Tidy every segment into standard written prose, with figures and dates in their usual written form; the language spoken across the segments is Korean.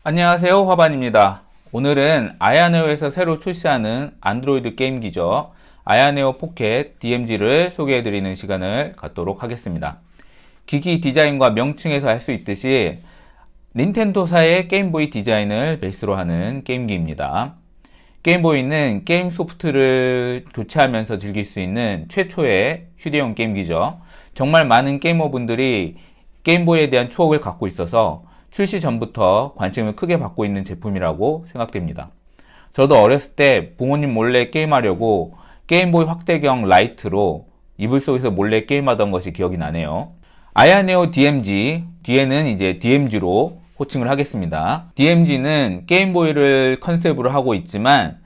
안녕하세요, 화반입니다. 오늘은 아야네오에서 새로 출시하는 안드로이드 게임기죠. 아야네오 포켓 DMG를 소개해드리는 시간을 갖도록 하겠습니다. 기기 디자인과 명칭에서 알 수 있듯이 닌텐도사의 게임보이 디자인을 베이스로 하는 게임기입니다. 게임보이는 게임 소프트를 교체하면서 즐길 수 있는 최초의 휴대용 게임기죠. 정말 많은 게이머분들이 게임보이에 대한 추억을 갖고 있어서 출시 전부터 관심을 크게 받고 있는 제품이라고 생각됩니다. 저도 어렸을 때 부모님 몰래 게임하려고 게임보이 확대경 라이트로 이불 속에서 몰래 게임하던 것이 기억이 나네요. 아야네오 DMG, 뒤에는 이제 DMG로 호칭을 하겠습니다. DMG는 게임보이를 컨셉으로 하고 있지만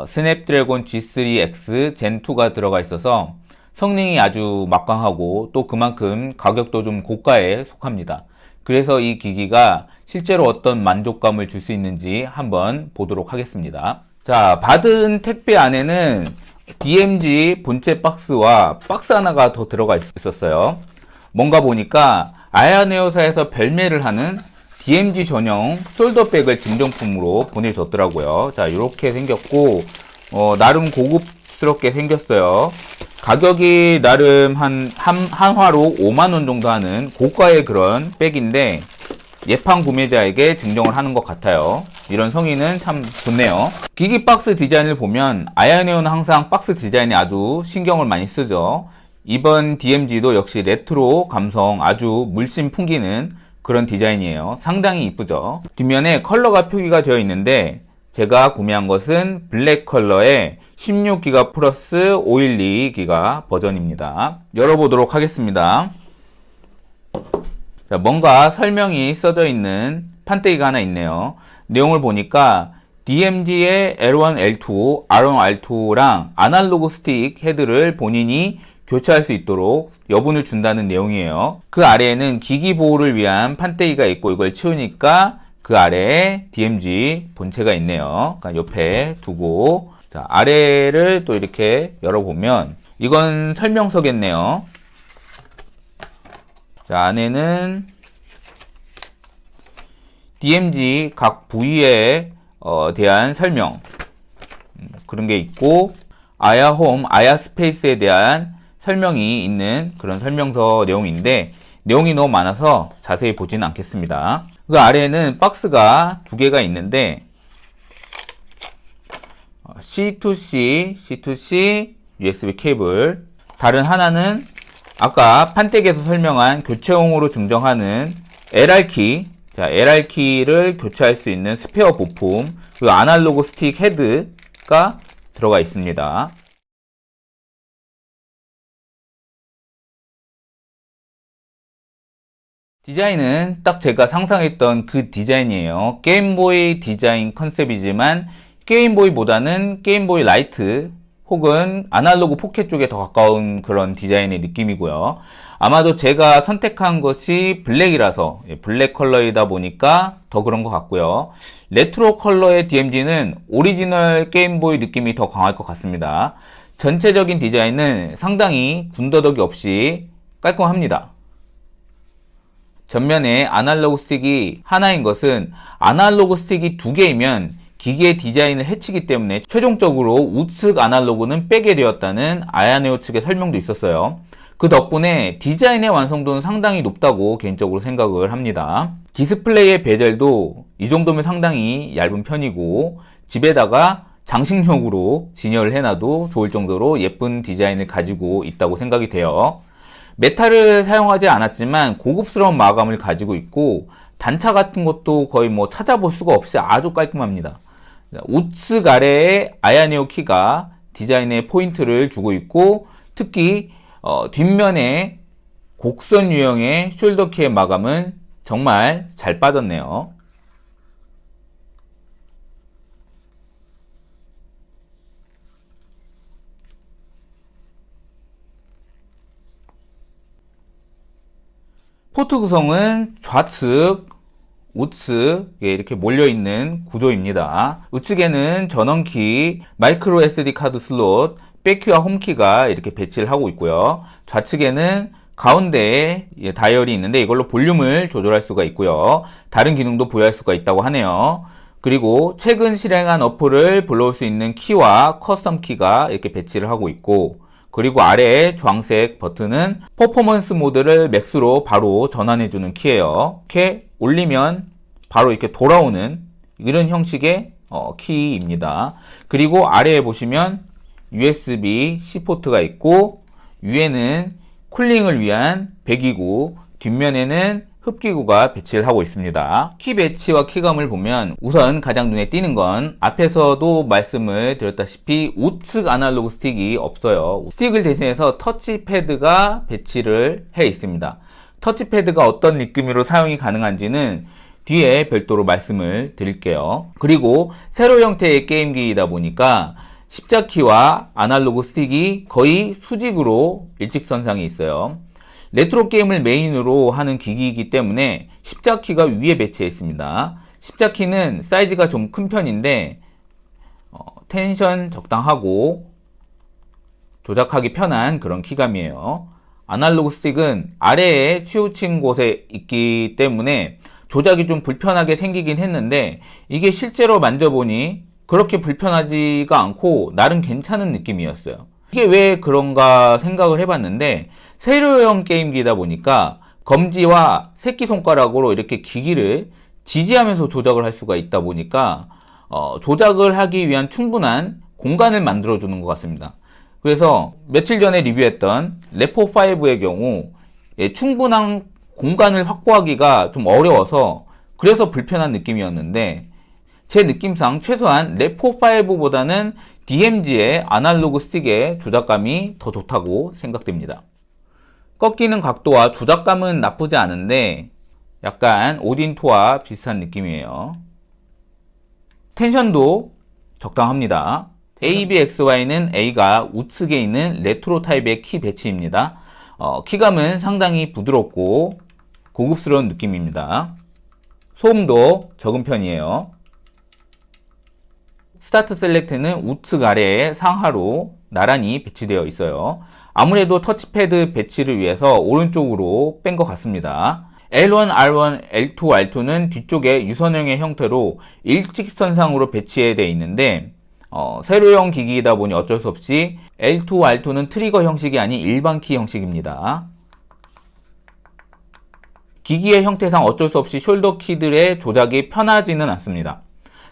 스냅드래곤 G3X 젠2가 들어가 있어서 성능이 아주 막강하고 또 그만큼 가격도 좀 고가에 속합니다. 그래서 이 기기가 실제로 어떤 만족감을 줄 수 있는지 한번 보도록 하겠습니다. 자, 받은 택배 안에는 DMG 본체 박스와 박스 하나가 더 들어가 있었어요. 뭔가 보니까 아야네오사에서 별매를 하는 DMG 전용 숄더백을 증정품으로 보내줬더라고요. 자, 이렇게 생겼고 나름 고급스럽게 생겼어요. 가격이 나름 한 화로 5만원 정도 하는 고가의 그런 백인데 예판 구매자에게 증정을 하는 것 같아요. 이런 성의는 참 좋네요. 기기 박스 디자인을 보면 아야네오는 항상 박스 디자인에 아주 신경을 많이 쓰죠. 이번 DMG도 역시 레트로 감성 아주 물씬 풍기는 그런 디자인이에요. 상당히 이쁘죠. 뒷면에 컬러가 표기가 되어 있는데 제가 구매한 것은 블랙 컬러의 16기가 플러스 512기가 버전입니다. 열어보도록 하겠습니다. 자, 뭔가 설명이 써져 있는 판때기가 하나 있네요. 내용을 보니까 DMG의 L1, L2, R1, R2랑 아날로그 스틱 헤드를 본인이 교체할 수 있도록 여분을 준다는 내용이에요. 그 아래에는 기기 보호를 위한 판때기가 있고 이걸 치우니까 그 아래에 DMG 본체가 있네요. 그러니까 옆에 두고 자, 아래를 또 이렇게 열어보면 이건 설명서겠네요. 자, 안에는 DMG 각 부위에 대한 설명 그런 게 있고 아야홈, 아야스페이스에 대한 설명이 있는 그런 설명서 내용인데 내용이 너무 많아서 자세히 보지는 않겠습니다. 그 아래에는 박스가 두 개가 있는데 C2C USB 케이블, 다른 하나는 아까 판때기에서 설명한 교체용으로 증정하는 LR키, 자, LR키를 교체할 수 있는 스페어 부품, 그리고 아날로그 스틱 헤드가 들어가 있습니다. 디자인은 딱 제가 상상했던 그 디자인이에요. 게임보이 디자인 컨셉이지만 게임보이보다는 게임보이 라이트 혹은 아날로그 포켓 쪽에 더 가까운 그런 디자인의 느낌이고요. 아마도 제가 선택한 것이 블랙이라서 블랙 컬러이다 보니까 더 그런 것 같고요. 레트로 컬러의 DMG는 오리지널 게임보이 느낌이 더 강할 것 같습니다. 전체적인 디자인은 상당히 군더더기 없이 깔끔합니다. 전면에 아날로그 스틱이 하나인 것은 아날로그 스틱이 두 개이면 기기의 디자인을 해치기 때문에 최종적으로 우측 아날로그는 빼게 되었다는 아야네오 측의 설명도 있었어요. 그 덕분에 디자인의 완성도는 상당히 높다고 개인적으로 생각을 합니다. 디스플레이의 베젤도 이 정도면 상당히 얇은 편이고 집에다가 장식용으로 진열을 해놔도 좋을 정도로 예쁜 디자인을 가지고 있다고 생각이 돼요. 메탈을 사용하지 않았지만 고급스러운 마감을 가지고 있고 단차 같은 것도 거의 뭐 찾아볼 수가 없이 아주 깔끔합니다. 우측 아래에 아야네오 키가 디자인에 포인트를 주고 있고 특히 뒷면에 곡선 유형의 숄더 키의 마감은 정말 잘 빠졌네요. 포트 구성은 좌측, 우측에 이렇게 몰려있는 구조입니다. 우측에는 전원키, 마이크로 SD 카드 슬롯, 백키와 홈키가 이렇게 배치를 하고 있고요. 좌측에는 가운데에 다이얼이 있는데 이걸로 볼륨을 조절할 수가 있고요. 다른 기능도 부여할 수가 있다고 하네요. 그리고 최근 실행한 어플을 불러올 수 있는 키와 커스텀 키가 이렇게 배치를 하고 있고, 그리고 아래에 주황색 버튼은 퍼포먼스 모드를 맥스로 바로 전환해주는 키예요. 이렇게 올리면 바로 이렇게 돌아오는 이런 형식의 키입니다. 그리고 아래에 보시면 USB-C 포트가 있고, 위에는 쿨링을 위한 배기구, 뒷면에는 흡기구가 배치를 하고 있습니다. 키 배치와 키감을 보면 우선 가장 눈에 띄는 건 앞에서도 말씀을 드렸다시피 우측 아날로그 스틱이 없어요. 스틱을 대신해서 터치패드가 배치를 해 있습니다. 터치패드가 어떤 느낌으로 사용이 가능한지는 뒤에 별도로 말씀을 드릴게요. 그리고 세로 형태의 게임기이다 보니까 십자키와 아날로그 스틱이 거의 수직으로 일직선상에 있어요. 레트로 게임을 메인으로 하는 기기이기 때문에 십자키가 위에 배치해 있습니다. 십자키는 사이즈가 좀 큰 편인데 텐션 적당하고 조작하기 편한 그런 키감이에요. 아날로그 스틱은 아래에 치우친 곳에 있기 때문에 조작이 좀 불편하게 생기긴 했는데 이게 실제로 만져보니 그렇게 불편하지가 않고 나름 괜찮은 느낌이었어요. 이게 왜 그런가 생각을 해봤는데 세로형 게임기다 보니까 검지와 새끼손가락으로 이렇게 기기를 지지하면서 조작을 할 수가 있다 보니까 조작을 하기 위한 충분한 공간을 만들어주는 것 같습니다. 그래서 며칠 전에 리뷰했던 레포5의 경우 충분한 공간을 확보하기가 좀 어려워서 그래서 불편한 느낌이었는데 제 느낌상 최소한 레포5보다는 DMG의 아날로그 스틱의 조작감이 더 좋다고 생각됩니다. 꺾이는 각도와 조작감은 나쁘지 않은데 약간 오딘2와 비슷한 느낌이에요. 텐션도 적당합니다. ABXY는 A가 우측에 있는 레트로 타입의 키 배치입니다. 키감은 상당히 부드럽고 고급스러운 느낌입니다. 소음도 적은 편이에요. 스타트 셀렉트는 우측 아래에 상하로 나란히 배치되어 있어요. 아무래도 터치패드 배치를 위해서 오른쪽으로 뺀 것 같습니다. L1, R1, L2, R2는 뒤쪽에 유선형의 형태로 일직선상으로 배치되어 있는데 세로형 기기이다 보니 어쩔 수 없이 L2, R2는 트리거 형식이 아닌 일반 키 형식입니다. 기기의 형태상 어쩔 수 없이 숄더 키들의 조작이 편하지는 않습니다.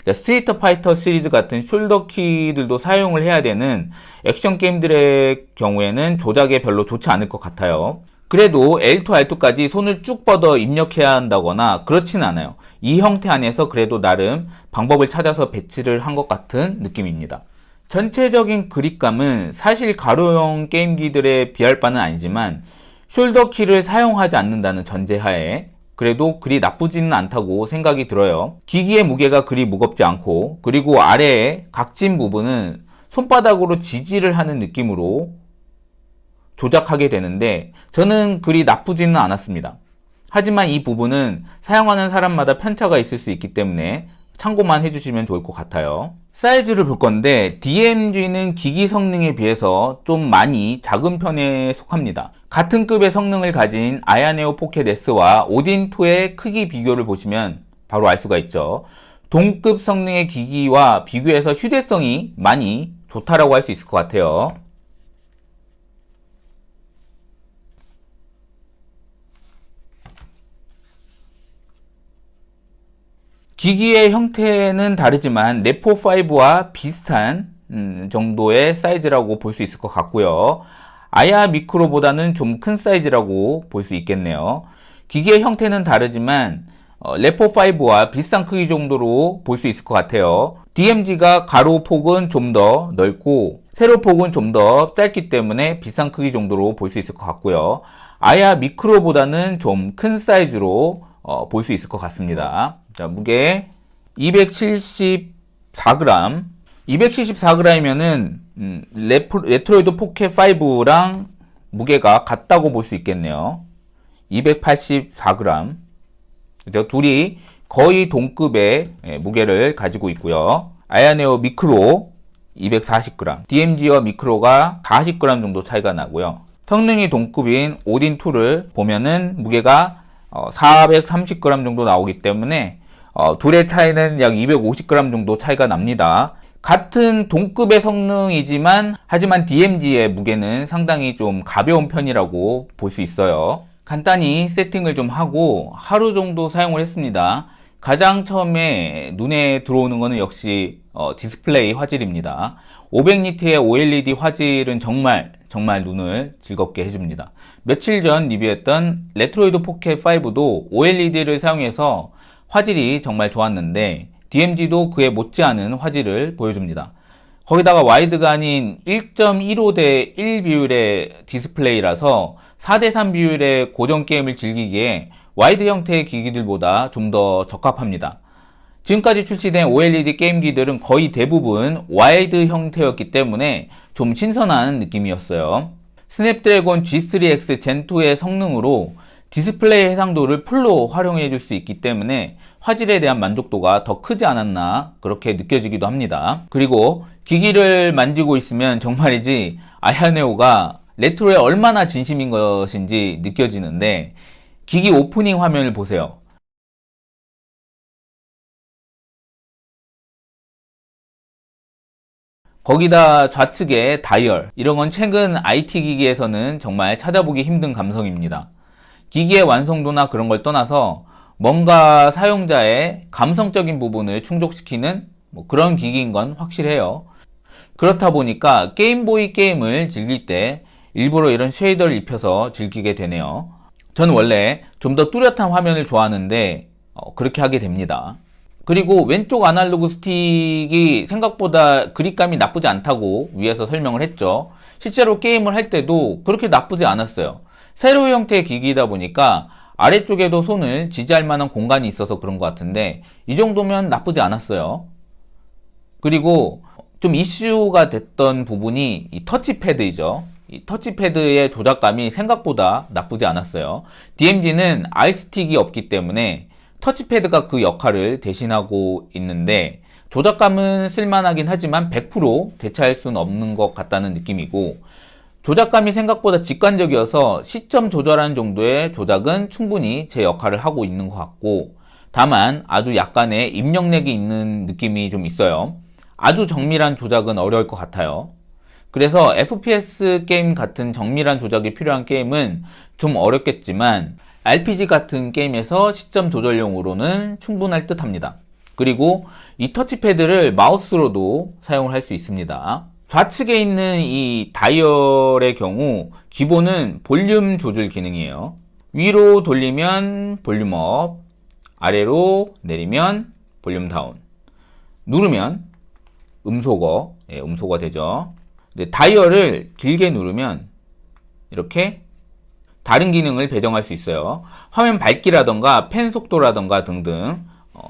스트리트 파이터 시리즈 같은 숄더 키들도 사용을 해야 되는 액션 게임들의 경우에는 조작에 별로 좋지 않을 것 같아요. 그래도 L2, R2까지 손을 쭉 뻗어 입력해야 한다거나 그렇지는 않아요. 이 형태 안에서 그래도 나름 방법을 찾아서 배치를 한 것 같은 느낌입니다. 전체적인 그립감은 사실 가로형 게임기들에 비할 바는 아니지만 숄더 키를 사용하지 않는다는 전제하에 그래도 그리 나쁘지는 않다고 생각이 들어요. 기기의 무게가 그리 무겁지 않고, 그리고 아래에 각진 부분은 손바닥으로 지지를 하는 느낌으로 조작하게 되는데 저는 그리 나쁘지는 않았습니다. 하지만 이 부분은 사용하는 사람마다 편차가 있을 수 있기 때문에 참고만 해주시면 좋을 것 같아요. 사이즈를 볼 건데 DMG는 기기 성능에 비해서 좀 많이 작은 편에 속합니다. 같은 급의 성능을 가진 아야네오 포켓 S와 오딘2의 크기 비교를 보시면 바로 알 수가 있죠. 동급 성능의 기기와 비교해서 휴대성이 많이 좋다라고 할 수 있을 것 같아요. 기기의 형태는 다르지만 레포5와 비슷한 정도의 사이즈라고 볼 수 있을 것 같고요. 아야 미크로보다는 좀 큰 사이즈라고 볼 수 있겠네요. 기기의 형태는 다르지만 레포5와 비슷한 크기 정도로 볼 수 있을 것 같아요. DMG가 가로 폭은 좀 더 넓고 세로 폭은 좀 더 짧기 때문에 비슷한 크기 정도로 볼 수 있을 것 같고요. 아야 미크로보다는 좀 큰 사이즈로 볼 수 있을 것 같습니다. 자, 무게 274g. 274g이면은 레트로이드 포켓 5랑 무게가 같다고 볼 수 있겠네요. 284g. 그죠? 둘이 거의 동급의 무게를 가지고 있고요. 아야네오 미크로 240g. DMG와 미크로가 40g 정도 차이가 나고요. 성능이 동급인 오딘2를 보면은 무게가 430g 정도 나오기 때문에 둘의 차이는 약 250g 정도 차이가 납니다. 같은 동급의 성능이지만 하지만 DMZ의 무게는 상당히 좀 가벼운 편이라고 볼 수 있어요. 간단히 세팅을 좀 하고 하루 정도 사용을 했습니다. 가장 처음에 눈에 들어오는 것은 역시 디스플레이 화질입니다. 500니트의 OLED 화질은 정말 눈을 즐겁게 해줍니다. 며칠 전 리뷰했던 레트로이드 포켓 5도 OLED를 사용해서 화질이 정말 좋았는데 DMZ도 그에 못지않은 화질을 보여줍니다. 거기다가 와이드가 아닌 1.15 대 1 비율의 디스플레이라서 4대3 비율의 고전 게임을 즐기기에 와이드 형태의 기기들보다 좀 더 적합합니다. 지금까지 출시된 OLED 게임기들은 거의 대부분 와이드 형태였기 때문에 좀 신선한 느낌이었어요. 스냅드래곤 G3X 젠2의 성능으로 디스플레이 해상도를 풀로 활용해 줄 수 있기 때문에 화질에 대한 만족도가 더 크지 않았나 그렇게 느껴지기도 합니다. 그리고 기기를 만지고 있으면 정말이지 아야네오가 레트로에 얼마나 진심인 것인지 느껴지는데 기기 오프닝 화면을 보세요. 거기다 좌측에 다이얼, 이런 건 최근 IT 기기에서는 정말 찾아보기 힘든 감성입니다. 기기의 완성도나 그런 걸 떠나서 뭔가 사용자의 감성적인 부분을 충족시키는 그런 기기인 건 확실해요. 그렇다 보니까 게임보이 게임을 즐길 때 일부러 이런 쉐이더를 입혀서 즐기게 되네요. 저는 원래 좀 더 뚜렷한 화면을 좋아하는데 그렇게 하게 됩니다. 그리고 왼쪽 아날로그 스틱이 생각보다 그립감이 나쁘지 않다고 위에서 설명을 했죠. 실제로 게임을 할 때도 그렇게 나쁘지 않았어요. 세로 형태의 기기이다 보니까 아래쪽에도 손을 지지할 만한 공간이 있어서 그런 것 같은데 이 정도면 나쁘지 않았어요. 그리고 좀 이슈가 됐던 부분이 이 터치패드이죠. 이 터치패드의 조작감이 생각보다 나쁘지 않았어요. DMZ는 R스틱이 없기 때문에 터치패드가 그 역할을 대신하고 있는데 조작감은 쓸만하긴 하지만 100% 대체할 수는 없는 것 같다는 느낌이고 조작감이 생각보다 직관적이어서 시점 조절하는 정도의 조작은 충분히 제 역할을 하고 있는 것 같고 다만 아주 약간의 입력렉이 있는 느낌이 좀 있어요. 아주 정밀한 조작은 어려울 것 같아요. 그래서 FPS 게임 같은 정밀한 조작이 필요한 게임은 좀 어렵겠지만 RPG 같은 게임에서 시점 조절용으로는 충분할 듯 합니다. 그리고 이 터치패드를 마우스로도 사용을 할 수 있습니다. 좌측에 있는 이 다이얼의 경우 기본은 볼륨 조절 기능이에요. 위로 돌리면 볼륨 업, 아래로 내리면 볼륨 다운. 누르면 음소거, 음소거 되죠. 다이얼을 길게 누르면 이렇게 다른 기능을 배정할 수 있어요. 화면 밝기라던가 펜 속도라던가 등등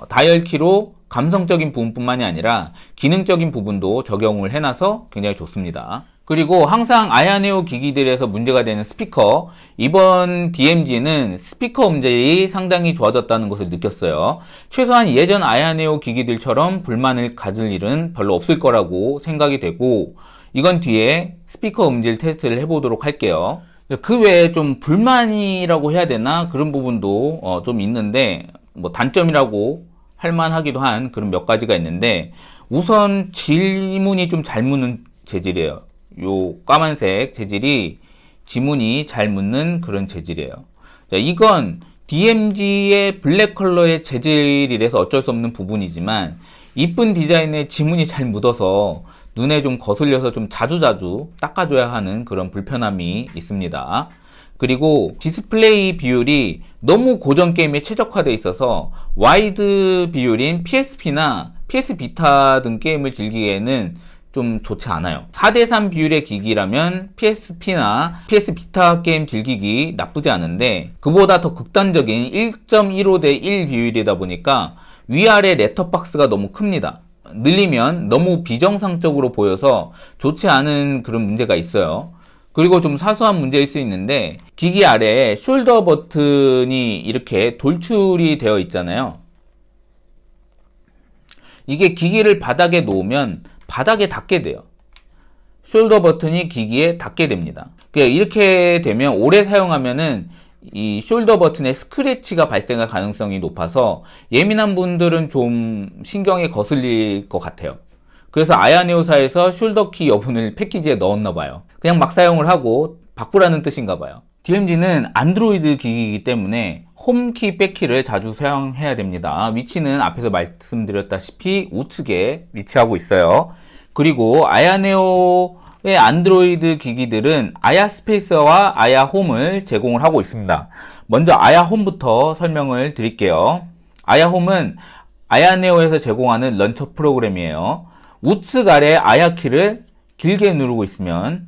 다이얼 키로 감성적인 부분뿐만이 아니라 기능적인 부분도 적용을 해놔서 굉장히 좋습니다. 그리고 항상 아야네오 기기들에서 문제가 되는 스피커, 이번 DMZ는 스피커 음질이 상당히 좋아졌다는 것을 느꼈어요. 최소한 예전 아야네오 기기들처럼 불만을 가질 일은 별로 없을 거라고 생각이 되고 이건 뒤에 스피커 음질 테스트를 해보도록 할게요. 그 외에 좀 불만이라고 해야 되나 그런 부분도 좀 있는데 단점이라고 할 만하기도 한 그런 몇 가지가 있는데 우선 지문이 좀 잘 묻는 재질이에요. 요 까만색 재질이 지문이 잘 묻는 그런 재질이에요. 자, 이건 DMZ의 블랙 컬러의 재질이라서 어쩔 수 없는 부분이지만 이쁜 디자인에 지문이 잘 묻어서 눈에 좀 거슬려서 좀 자주자주 닦아줘야 하는 그런 불편함이 있습니다. 그리고 디스플레이 비율이 너무 고전 게임에 최적화되어 있어서 와이드 비율인 PSP나 PS 비타 등 게임을 즐기기에는 좀 좋지 않아요. 4대3 비율의 기기라면 PSP나 PS 비타 게임 즐기기 나쁘지 않은데 그보다 더 극단적인 1.15 대 1 비율이다 보니까 위아래 렛터박스가 너무 큽니다. 늘리면 너무 비정상적으로 보여서 좋지 않은 그런 문제가 있어요. 그리고 좀 사소한 문제일 수 있는데 기기 아래에 숄더 버튼이 이렇게 돌출이 되어 있잖아요. 이게 기기를 바닥에 놓으면 바닥에 닿게 돼요. 숄더 버튼이 기기에 닿게 됩니다. 이렇게 되면 오래 사용하면은 이 숄더 버튼에 스크래치가 발생할 가능성이 높아서 예민한 분들은 좀 신경에 거슬릴 것 같아요. 그래서 아야네오사에서 숄더 키 여분을 패키지에 넣었나 봐요. 그냥 막 사용을 하고 바꾸라는 뜻인가 봐요. DMG는 안드로이드 기기이기 때문에 홈키, 백키를 자주 사용해야 됩니다. 위치는 앞에서 말씀드렸다시피 우측에 위치하고 있어요. 그리고 아야네오의 안드로이드 기기들은 아야스페이스와 아야홈을 제공을 하고 있습니다. 먼저 아야홈부터 설명을 드릴게요. 아야홈은 아야네오에서 제공하는 런처 프로그램이에요. 우측 아래 아야키를 길게 누르고 있으면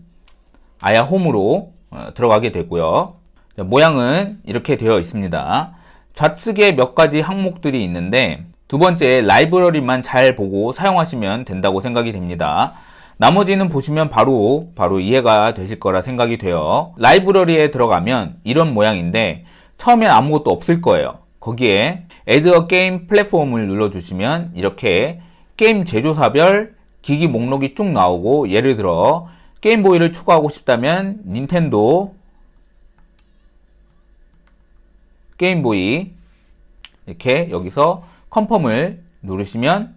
아야홈으로 들어가게 되고요. 모양은 이렇게 되어 있습니다. 좌측에 몇 가지 항목들이 있는데 두 번째 라이브러리만 잘 보고 사용하시면 된다고 생각이 됩니다. 나머지는 보시면 바로 이해가 되실 거라 생각이 돼요. 라이브러리에 들어가면 이런 모양인데 처음엔 아무것도 없을 거예요. 거기에 Add a Game 플랫폼을 눌러주시면 이렇게 게임 제조사별 기기 목록이 쭉 나오고, 예를 들어 게임보이를 추가하고 싶다면 닌텐도 게임보이 이렇게 여기서 컨펌을 누르시면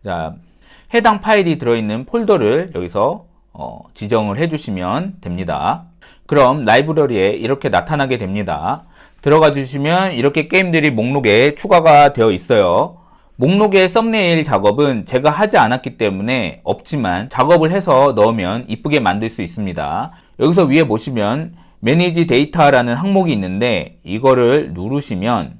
자, 해당 파일이 들어있는 폴더를 여기서 지정을 해주시면 됩니다. 그럼 라이브러리에 이렇게 나타나게 됩니다. 들어가 주시면 이렇게 게임들이 목록에 추가가 되어 있어요. 목록의 썸네일 작업은 제가 하지 않았기 때문에 없지만 작업을 해서 넣으면 이쁘게 만들 수 있습니다. 여기서 위에 보시면 매니지 데이터라는 항목이 있는데 이거를 누르시면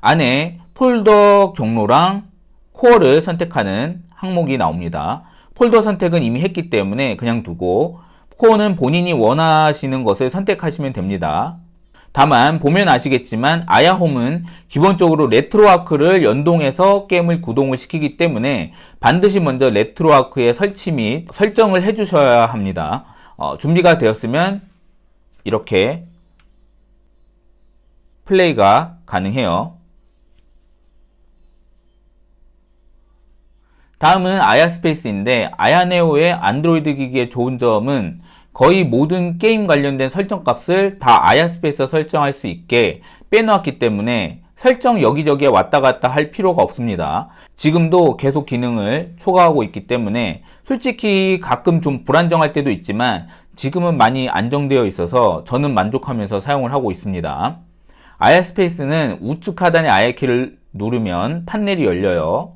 안에 폴더 경로랑 코어를 선택하는 항목이 나옵니다. 폴더 선택은 이미 했기 때문에 그냥 두고 코어는 본인이 원하시는 것을 선택하시면 됩니다. 다만 보면 아시겠지만 아야홈은 기본적으로 레트로아크를 연동해서 게임을 구동을 시키기 때문에 반드시 먼저 레트로아크의 설치 및 설정을 해주셔야 합니다. 준비가 되었으면 이렇게 플레이가 가능해요. 다음은 아야스페이스인데 아야네오의 안드로이드 기기의 좋은 점은 거의 모든 게임 관련된 설정 값을 다 아야스페이스에 설정할 수 있게 빼놓았기 때문에 설정 여기저기에 왔다 갔다 할 필요가 없습니다. 지금도 계속 기능을 초과하고 있기 때문에 솔직히 가끔 좀 불안정할 때도 있지만 지금은 많이 안정되어 있어서 저는 만족하면서 사용을 하고 있습니다. 아야스페이스는 우측 하단의 아야키를 누르면 판넬이 열려요.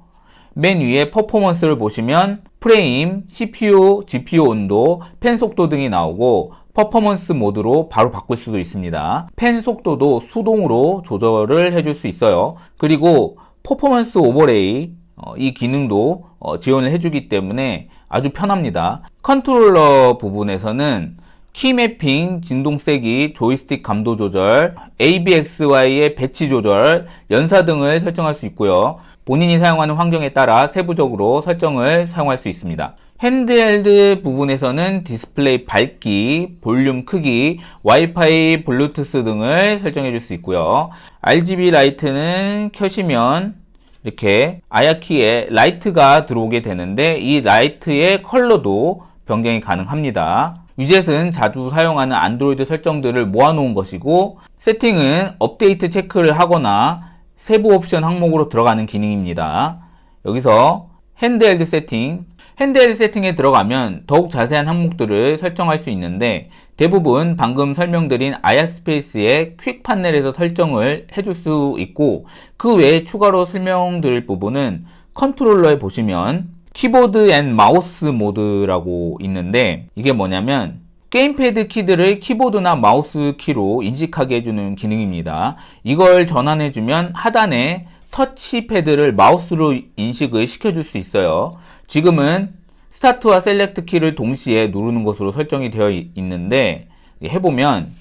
맨 위에 퍼포먼스를 보시면 프레임, CPU, GPU 온도, 펜 속도 등이 나오고 퍼포먼스 모드로 바로 바꿀 수도 있습니다. 펜 속도도 수동으로 조절을 해줄 수 있어요. 그리고 퍼포먼스 오버레이 이 기능도 지원을 해주기 때문에 아주 편합니다. 컨트롤러 부분에서는 키 매핑, 진동 세기, 조이스틱 감도 조절, ABXY의 배치 조절, 연사 등을 설정할 수 있고요. 본인이 사용하는 환경에 따라 세부적으로 설정을 사용할 수 있습니다. 핸드헬드 부분에서는 디스플레이 밝기, 볼륨 크기, 와이파이, 블루투스 등을 설정해 줄 수 있고요. RGB 라이트는 켜시면 이렇게 아야키에 라이트가 들어오게 되는데 이 라이트의 컬러도 변경이 가능합니다. 위젯은 자주 사용하는 안드로이드 설정들을 모아놓은 것이고 세팅은 업데이트 체크를 하거나 세부 옵션 항목으로 들어가는 기능입니다. 여기서 핸드헬드 세팅에 들어가면 더욱 자세한 항목들을 설정할 수 있는데 대부분 방금 설명드린 아야스페이스의 퀵 판넬에서 설정을 해줄 수 있고 그 외에 추가로 설명드릴 부분은 컨트롤러에 보시면 키보드 앤 마우스 모드라고 있는데 이게 뭐냐면 게임패드 키들을 키보드나 마우스 키로 인식하게 해주는 기능입니다. 이걸 전환해주면 하단에 터치패드를 마우스로 인식을 시켜줄 수 있어요. 지금은 스타트와 셀렉트 키를 동시에 누르는 것으로 설정이 되어 있는데 해보면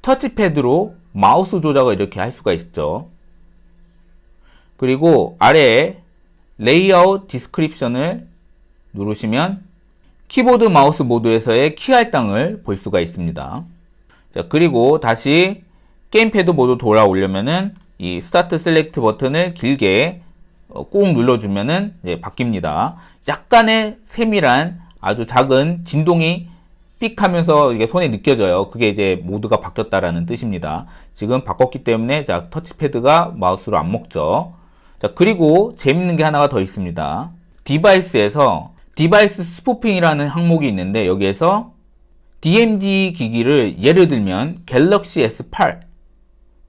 터치패드로 마우스 조작을 이렇게 할 수가 있죠. 그리고 아래에 레이아웃 디스크립션을 누르시면 키보드 마우스 모드에서의 키 할당을 볼 수가 있습니다. 자, 그리고 다시 게임패드 모드 돌아오려면은 이 스타트 셀렉트 버튼을 길게 꾹 눌러주면은 바뀝니다. 약간의 세밀한 아주 작은 진동이 삑 하면서 이게 손에 느껴져요. 그게 이제 모드가 바뀌었다라는 뜻입니다. 지금 바꿨기 때문에 자, 터치패드가 마우스로 안 먹죠. 자, 그리고 재밌는 게 하나가 더 있습니다. 디바이스에서 디바이스 스푸핑이라는 항목이 있는데 여기에서 DMZ 기기를 예를 들면 갤럭시 S8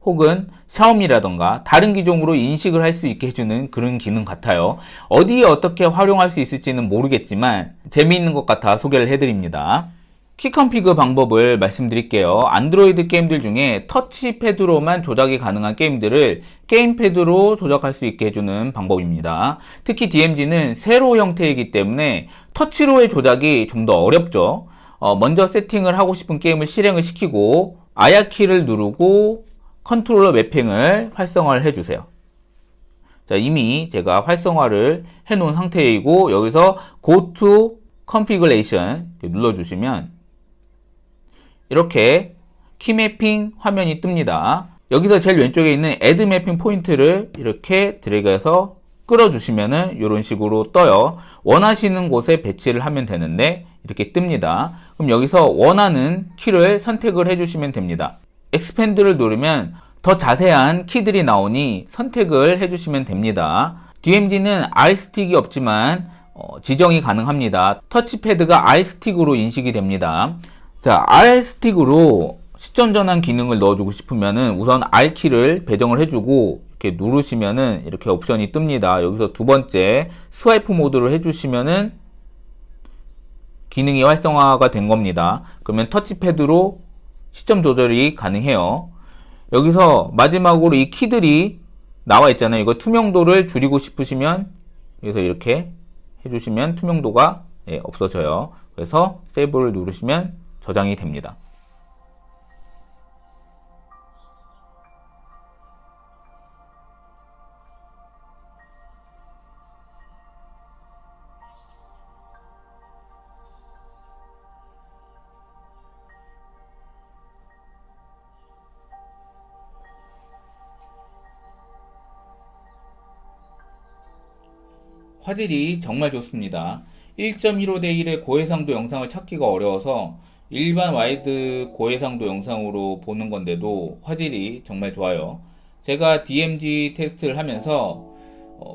혹은 샤오미라던가 다른 기종으로 인식을 할 수 있게 해주는 그런 기능 같아요. 어디에 어떻게 활용할 수 있을지는 모르겠지만 재미있는 것 같아 소개를 해드립니다. 키컨피그 방법을 말씀드릴게요. 안드로이드 게임들 중에 터치패드로만 조작이 가능한 게임들을 게임패드로 조작할 수 있게 해주는 방법입니다. 특히 DMZ는 세로 형태이기 때문에 터치로의 조작이 좀 더 어렵죠. 먼저 세팅을 하고 싶은 게임을 실행을 시키고 아야키를 누르고 컨트롤러 매핑을 활성화를 해주세요. 자, 이미 제가 활성화를 해놓은 상태이고 여기서 Go to Configuration 눌러주시면 이렇게 키매핑 화면이 뜹니다. 여기서 제일 왼쪽에 있는 Add 매핑 포인트를 이렇게 드래그해서 끌어주시면은 이런 식으로 떠요. 원하시는 곳에 배치를 하면 되는데 이렇게 뜹니다. 그럼 여기서 원하는 키를 선택을 해주시면 됩니다. expand를 누르면 더 자세한 키들이 나오니 선택을 해주시면 됩니다. DMZ는 R스틱이 없지만 지정이 가능합니다. 터치패드가 R스틱으로 인식이 됩니다. 자, R스틱으로 시점 전환 기능을 넣어주고 싶으면은 우선 R키를 배정을 해주고 이렇게 누르시면은 이렇게 옵션이 뜹니다. 여기서 두 번째 스와이프 모드를 해주시면은 기능이 활성화가 된 겁니다. 그러면 터치패드로 시점 조절이 가능해요. 여기서 마지막으로 이 키들이 나와 있잖아요. 이거 투명도를 줄이고 싶으시면 여기서 이렇게 해주시면 투명도가 없어져요. 그래서 세이브를 누르시면 저장이 됩니다. 화질이 정말 좋습니다. 1.15대 1의 고해상도 영상을 찾기가 어려워서 일반 와이드 고해상도 영상으로 보는 건데도 화질이 정말 좋아요. 제가 DMZ 테스트를 하면서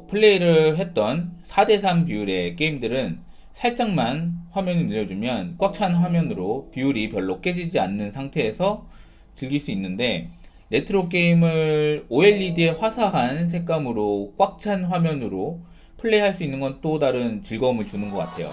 플레이를 했던 4대3 비율의 게임들은 살짝만 화면을 늘려주면 꽉 찬 화면으로 비율이 별로 깨지지 않는 상태에서 즐길 수 있는데 레트로 게임을 OLED의 화사한 색감으로 꽉 찬 화면으로 플레이할 수 있는 건 또 다른 즐거움을 주는 것 같아요.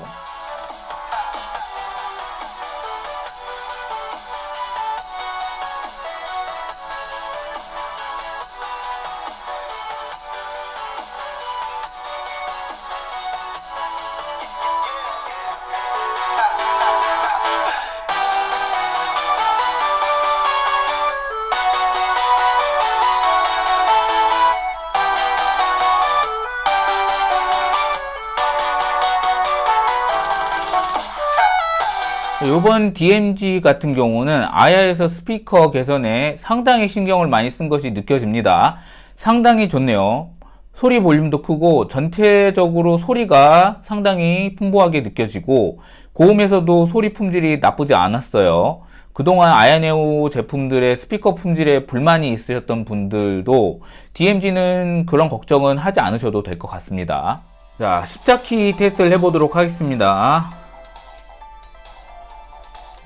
이번 DMZ 같은 경우는 아야에서 스피커 개선에 상당히 신경을 많이 쓴 것이 느껴집니다. 상당히 좋네요. 소리 볼륨도 크고 전체적으로 소리가 상당히 풍부하게 느껴지고 고음에서도 소리 품질이 나쁘지 않았어요. 그동안 아야네오 제품들의 스피커 품질에 불만이 있으셨던 분들도 DMZ는 그런 걱정은 하지 않으셔도 될 것 같습니다. 자, 십자키 테스트를 해보도록 하겠습니다.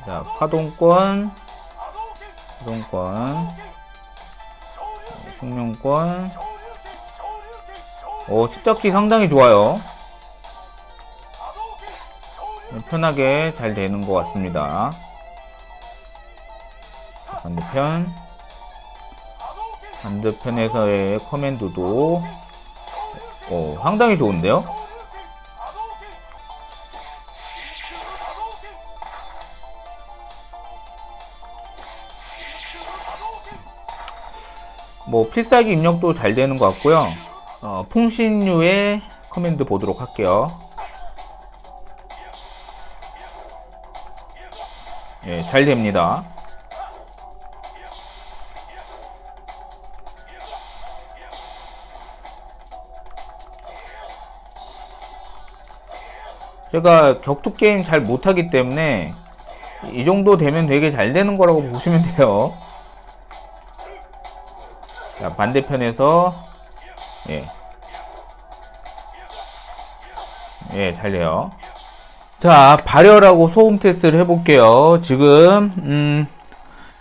자, 파동권, 숙련권. 십자키 상당히 좋아요. 편하게 잘 되는 것 같습니다. 반대편에서의 커맨드도 상당히 좋은데요? 필살기 입력도 잘 되는 것 같고요. 풍신류의 커맨드 보도록 할게요. 예, 잘 됩니다. 제가 격투 게임 잘 못하기 때문에 이 정도 되면 되게 잘 되는 거라고 보시면 돼요. 자, 반대편에서 잘 돼요. 자, 발열하고 소음 테스트를 해볼게요. 지금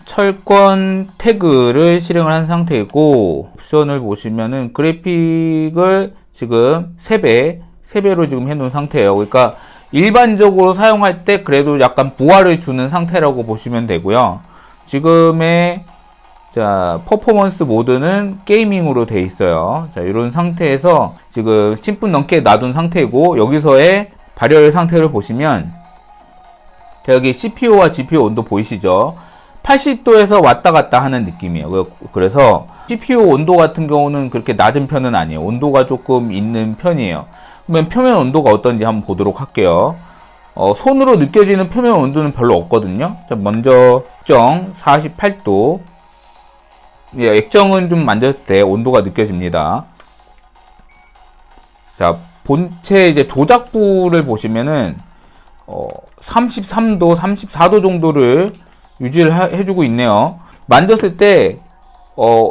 철권 태그를 실행을 한 상태이고, 옵션을 보시면은 그래픽을 지금 3배로 지금 해놓은 상태예요. 그러니까 일반적으로 사용할 때 그래도 약간 부하를 주는 상태라고 보시면 되고요. 지금의 자, 퍼포먼스 모드는 게이밍으로 돼 있어요. 자, 이런 상태에서 지금 10분 넘게 놔둔 상태이고, 여기서의 발열 상태를 보시면, 자, 여기 CPU와 GPU 온도 보이시죠? 80도에서 왔다 갔다 하는 느낌이에요. 그래서 CPU 온도 같은 경우는 그렇게 낮은 편은 아니에요. 온도가 조금 있는 편이에요. 그러면 표면 온도가 어떤지 한번 보도록 할게요. 손으로 느껴지는 표면 온도는 별로 없거든요. 자, 먼저 액정 48도. 액정은 좀 만졌을 때 온도가 느껴집니다. 자, 본체 이제 조작부를 보시면은 33도, 34도 정도를 유지를 해주고 있네요. 만졌을 때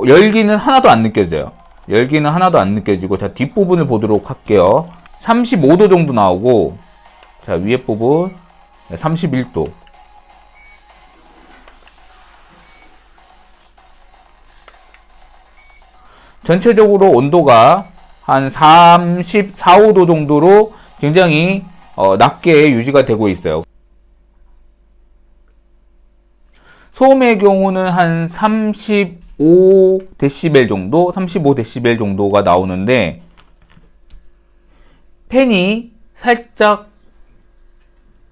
열기는 하나도 안 느껴져요. 열기는 하나도 안 느껴지고, 자, 뒷부분을 보도록 할게요. 35도 정도 나오고, 자, 위에 부분 31도. 전체적으로 온도가 한 34, 5도 정도로 굉장히 낮게 유지가 되고 있어요. 소음의 경우는 한 35dB 정도, 35dB 정도가 나오는데, 팬이 살짝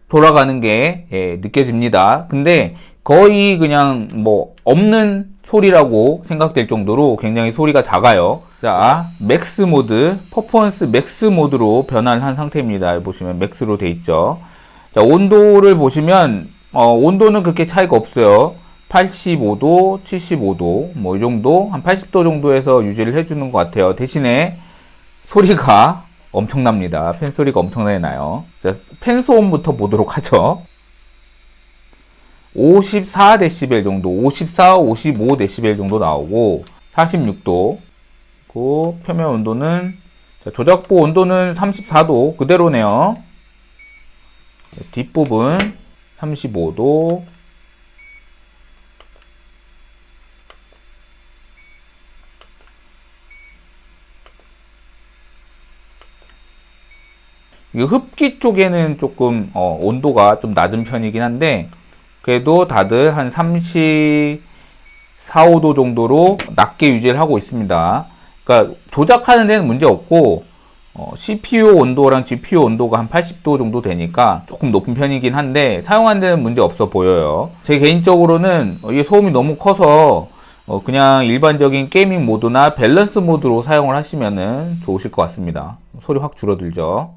돌아가는 게 느껴집니다. 근데 거의 그냥 뭐 없는 소리라고 생각될 정도로 굉장히 소리가 작아요. 자, 맥스 모드, 퍼포먼스 맥스 모드로 변환을 한 상태입니다. 보시면 맥스로 돼 있죠. 자, 온도를 보시면 온도는 그렇게 차이가 없어요. 85도, 75도, 뭐 이 정도, 한 80도 정도에서 유지를 해주는 것 같아요. 대신에 소리가 엄청납니다. 팬 소리가 엄청나게 나요. 자, 팬 소음부터 보도록 하죠. 54dB 정도, 54, 55dB 정도 나오고, 46도. 그 표면 온도는, 자, 조작부 온도는 34도 그대로네요. 뒷부분 35도. 이 흡기 쪽에는 조금 온도가 좀 낮은 편이긴 한데, 그래도 다들 한 34, 5도 정도로 낮게 유지를 하고 있습니다. 그러니까 조작하는 데는 문제 없고, CPU 온도랑 GPU 온도가 한 80도 정도 되니까 조금 높은 편이긴 한데, 사용하는 데는 문제 없어 보여요. 제 개인적으로는 이게 소음이 너무 커서 그냥 일반적인 게이밍 모드나 밸런스 모드로 사용을 하시면 좋으실 것 같습니다. 소리 확 줄어들죠.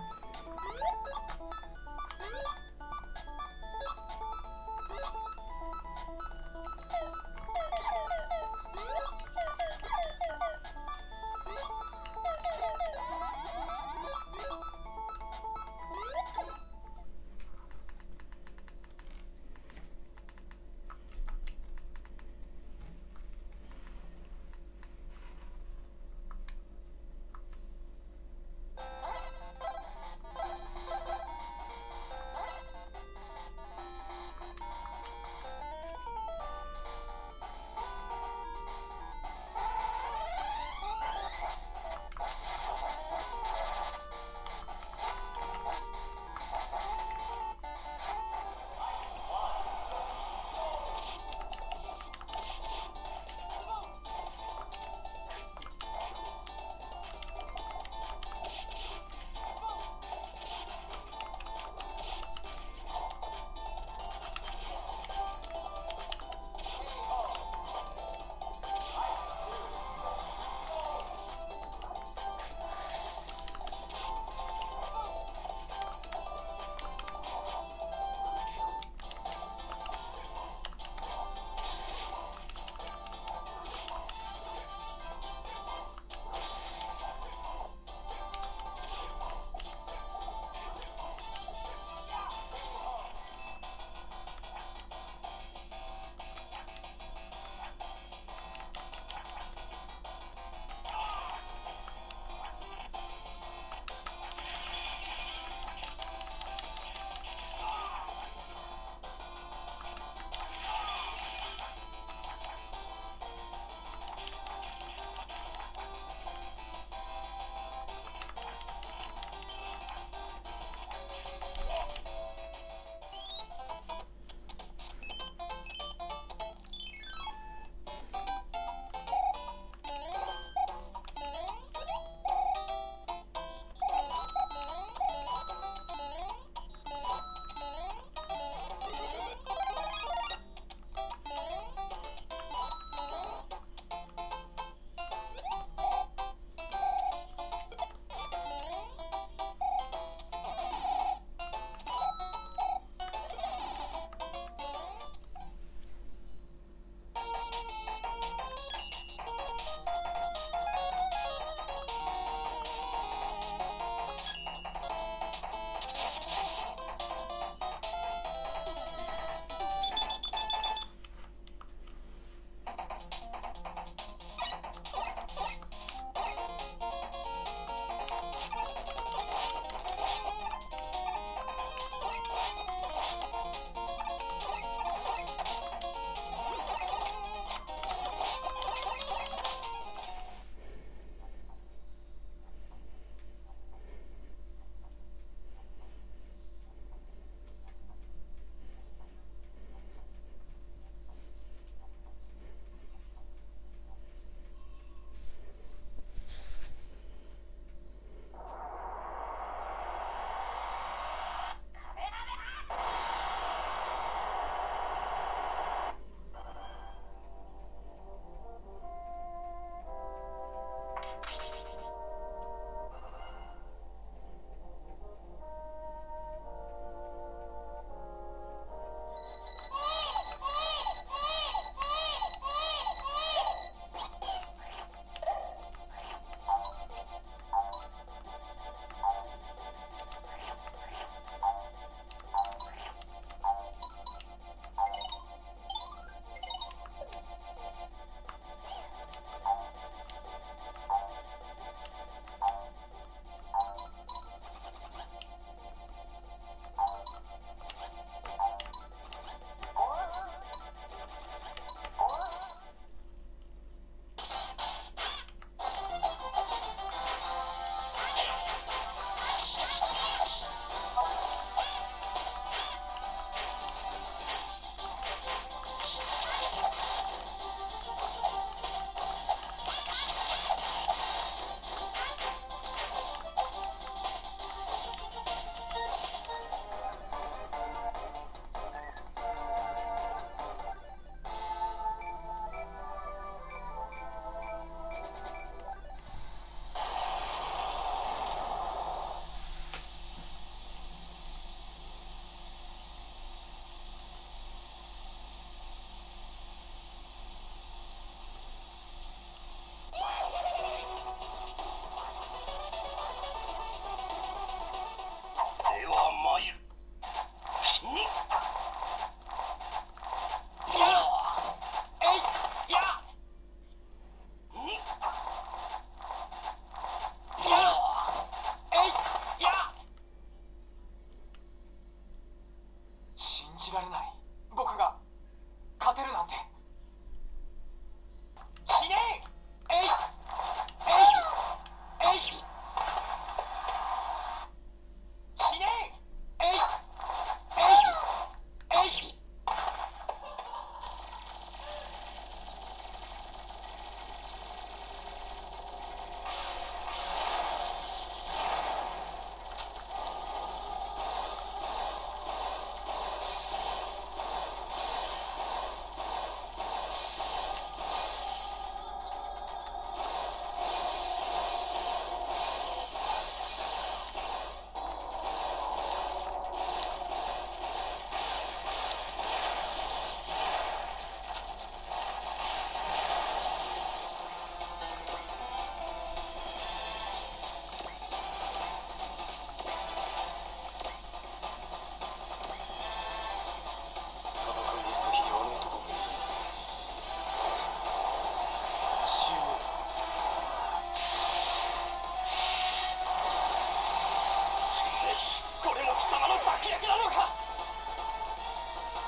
躍なのか。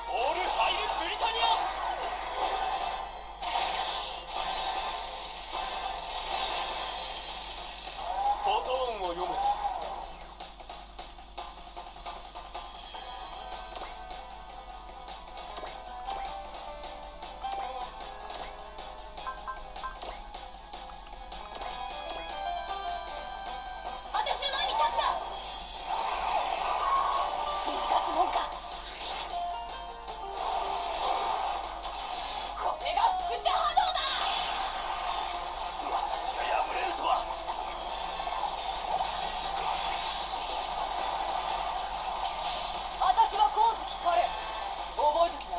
オールハイルブリタニア。ボトーンを読む。私の前に立つな。逃がすもんか。これが輻射波動だ。私が破れるとは。私は光月彼。覚えときな。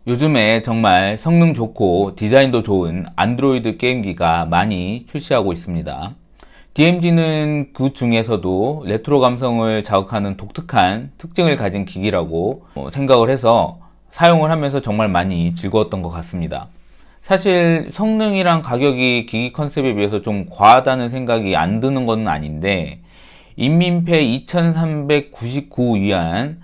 요즘에 정말 성능 좋고 디자인도 좋은 안드로이드 게임기가 많이 출시하고 있습니다. DMG는 그 중에서도 레트로 감성을 자극하는 독특한 특징을 가진 기기라고 생각을 해서 사용을 하면서 정말 많이 즐거웠던 것 같습니다. 사실 성능이랑 가격이 기기 컨셉에 비해서 좀 과하다는 생각이 안 드는 건 아닌데, 인민폐 2399위안,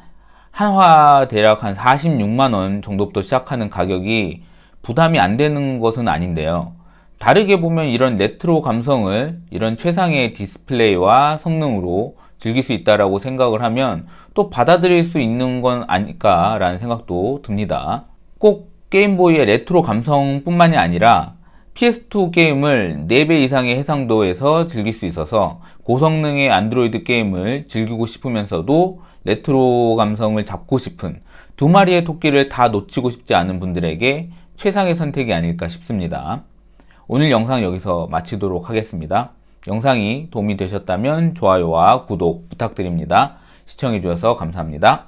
한화 대략 한 46만원 정도부터 시작하는 가격이 부담이 안 되는 것은 아닌데요. 다르게 보면 이런 레트로 감성을 이런 최상의 디스플레이와 성능으로 즐길 수 있다라고 생각을 하면 또 받아들일 수 있는 건 아닐까라는 생각도 듭니다. 꼭 게임보이의 레트로 감성뿐만이 아니라 PS2 게임을 4배 이상의 해상도에서 즐길 수 있어서 고성능의 안드로이드 게임을 즐기고 싶으면서도 레트로 감성을 잡고 싶은 두 마리의 토끼를 다 놓치고 싶지 않은 분들에게 최상의 선택이 아닐까 싶습니다. 오늘 영상 여기서 마치도록 하겠습니다. 영상이 도움이 되셨다면 좋아요와 구독 부탁드립니다. 시청해주셔서 감사합니다.